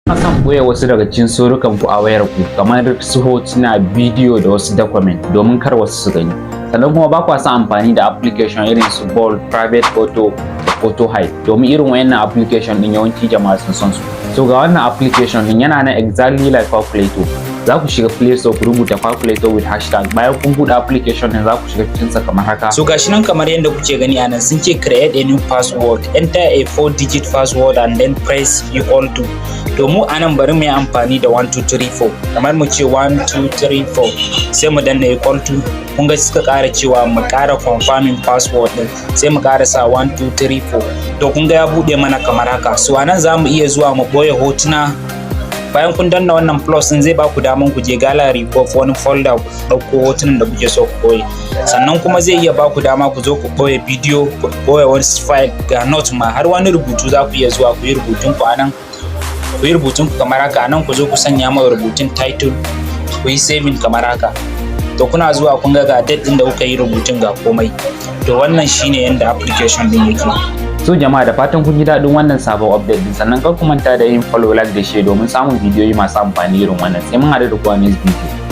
Kuna son ɓoye wasu daga cikin surukan ku a wayar ku kamar su hotuna, bidiyo da wasu document domin kar wasu su gani. Sannan kuma ba kwa son amfani da application irin su bold, private photo da photo hide domin irin wayannan application din yawanci jama'a sun san su. So ga wannan application din yana nan exactly like calculator. Za ku shiga Play Store ku rubuta calculator with hashtag, bayan kun buɗe application din za ku shiga cikin sa kamar haka. So gashi nan kamar yadda kuke gani anan sun ce create a new password, enter a 4-digit password and then press equal to. To mu anan bari mu yi amfani da 1 2 3 4, kamar mu ce 1 2 3 4 sai mu danna equal to. Kun ga suka ƙara cewa mu ƙara confirming password din, sai mu ƙara sa 1 2 3 4. To kun ga ya buɗe mana kamar haka. So anan za mu iya zuwa mu ɓoye hotuna. Bayan kun danna wannan plus din zai ba ku daman ku je gallery ko wani folder ku ɗauko hotunan da kuke so ku ɓoye. Sannan kuma zai iya ba ku dama ku zo ku ɓoye bidiyo, ku ɓoye wani file, ga note ma har wani rubutu za ku iya zuwa ku yi rubutun ku anan. Ku yi rubutun ku kamar haka, anan ku zo ku sanya mai rubutun title, ku yi saving kamar haka. To kuna zuwa kun ga date din da kuka yi rubutun ga komai. To wannan shine yanda application din yake. So jama'a da fatan kun ji daɗin wannan sabon update din, sannan kar ku manta da yin follow, like da share domin samun bidiyoyi masu amfani irin wannan. Sai mun haɗu da ku a next video.